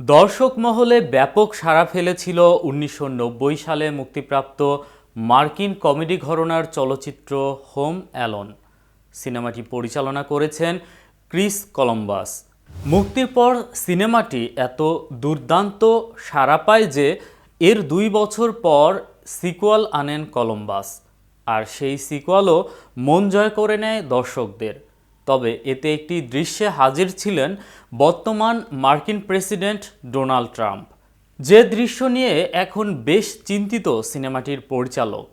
দর্শক মহলে ব্যাপক সাড়া ফেলেছিল ১৯৯০ সালে মুক্তিপ্রাপ্ত মার্কিন কমেডি ঘরানার চলচ্চিত্র হোম অ্যালোন। সিনেমাটি পরিচালনা করেছেন ক্রিস কলম্বাস। মুক্তির পর সিনেমাটি এত দুর্দান্ত সাড়া পায় যে এর ২ বছর পর সিকুয়াল আনেন কলম্বাস, আর সেই সিকুয়ালও মন জয় করে নেয় দর্শকদের। তবে এতে একটি দৃশ্যে হাজির ছিলেন বর্তমান মার্কিন প্রেসিডেন্ট ডোনাল্ড ট্রাম্প, যে দৃশ্য নিয়ে এখন বেশ চিন্তিত সিনেমাটির পরিচালক।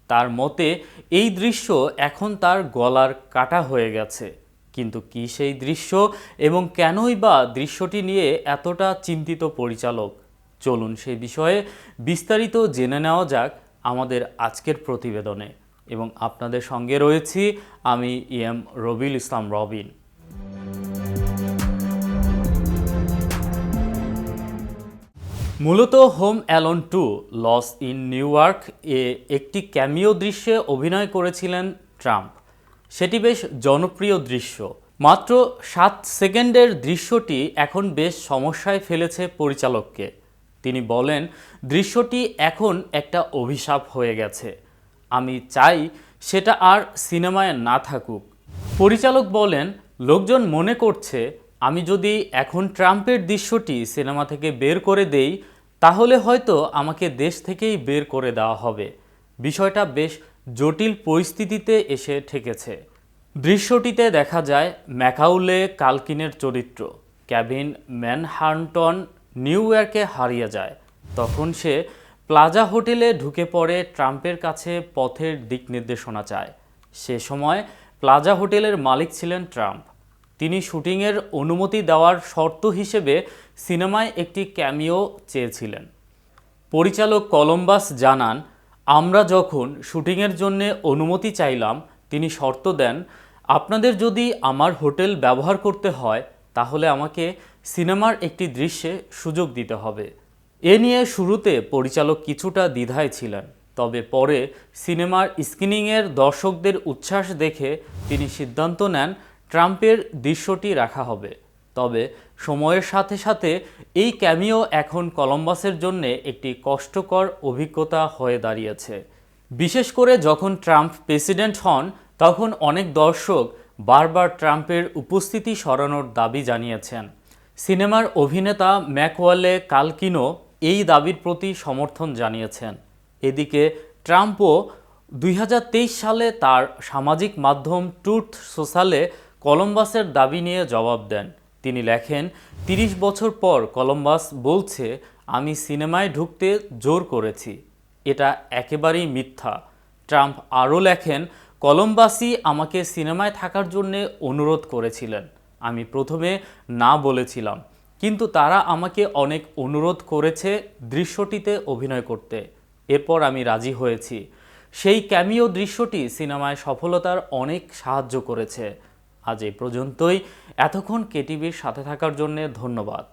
তার মতে এই দৃশ্য এখন তার গলার কাটা হয়ে গেছে। কিন্তু কি সেই দৃশ্য এবং কেনই বা দৃশ্যটি নিয়ে এতটা চিন্তিত পরিচালক? চলুন সেই বিষয়ে বিস্তারিত জেনে নেওয়া যাক আমাদের আজকের প্রতিবেদনে। এবং আপনাদের সঙ্গে রয়েছি আমি এম রবিউল ইসলাম রবিন। মূলত Home Alone 2 lost in New York এ একটি ক্যামিও দৃশ্যে অভিনয় করেছিলেন ট্রাম্প। সেটি বেশ জনপ্রিয় দৃশ্য। মাত্র 7 সেকেন্ডের দৃশ্যটি এখন বেশ সমস্যায় ফেলেছে পরিচালককে। তিনি বলেন, দৃশ্যটি এখন একটা অভিশাপ হয়ে গেছে। আমি চাই সেটা আর সিনেমায় না থাকুক। পরিচালক বলেন, লোকজন মনে করছে আমি যদি এখন ট্রাম্পের দৃশ্যটি সিনেমা থেকে বের করে দেই তাহলে হয়তো আমাকে দেশ থেকেই বের করে দেওয়া হবে। বিষয়টা বেশ জটিল পরিস্থিতিতে এসে ঠেকেছে। দৃশ্যটিতে দেখা যায় ম্যাকাউলে কালকিনের চরিত্র কেভিন ম্যানহাটন নিউ ইয়র্কে হারিয়ে যায়। তখন সে প্লাজা হোটেলে ঢুকে পড়ে ট্রাম্পের কাছে পথের দিক নির্দেশনা চায়। সে সময় প্লাজা হোটেলের মালিক ছিলেন ট্রাম্প। তিনি শুটিংয়ের অনুমতি দেওয়ার শর্ত হিসেবে সিনেমায় একটি ক্যামিও চেয়েছিলেন। পরিচালক কলম্বাস জানান, আমরা যখন শুটিংয়ের জন্য অনুমতি চাইলাম তিনি শর্ত দেন, আপনাদের যদি আমার হোটেল ব্যবহার করতে হয় তাহলে আমাকে সিনেমার একটি দৃশ্যে সুযোগ দিতে হবে। এ নিয়ে শুরুতে পরিচালক কিছুটা দ্বিধায় ছিলেন, তবে পরে সিনেমার স্ক্রিনিংয়ের দর্শকদের উচ্ছ্বাস দেখে তিনি সিদ্ধান্ত নেন ট্রাম্পের দৃশ্যটি রাখা হবে। তবে সময়ের সাথে সাথে এই ক্যামিও এখন কলম্বাসের জন্য একটি কষ্টকর অভিজ্ঞতা হয়ে দাঁড়িয়েছে। বিশেষ করে যখন ট্রাম্প প্রেসিডেন্ট হন তখন অনেক দর্শক বারবার ট্রাম্পের উপস্থিতি সরানোর দাবি জানিয়েছেন। সিনেমার অভিনেতা ম্যাকওয়ালে কালকিনও এই দাবির প্রতি সমর্থন জানিয়েছেন। এদিকে ট্রাম্পও ২০২৩ সালে তার সামাজিক মাধ্যম ট্রুথ সোশ্যালে কলম্বাসের দাবি নিয়ে জবাব দেন। তিনি লেখেন, ৩০ বছর পর কলম্বাস বলছে আমি সিনেমায় ঢুকতে জোর করেছি। এটা একেবারেই মিথ্যা। ট্রাম্প আরও লেখেন, কলম্বাসই আমাকে সিনেমায় থাকার জন্য অনুরোধ করেছিলেন। আমি প্রথমে না বলেছিলাম, কিন্তু তারা আমাকে অনেক অনুরোধ করেছে দৃশ্যটিতে অভিনয় করতে। এরপর আমি রাজি হয়েছি। সেই ক্যামিও দৃশ্যটি সিনেমায় সফলতার অনেক সাহায্য করেছে। আজ এই পর্যন্তই। এতক্ষণ কেটিভির সাথে থাকার জন্য ধন্যবাদ।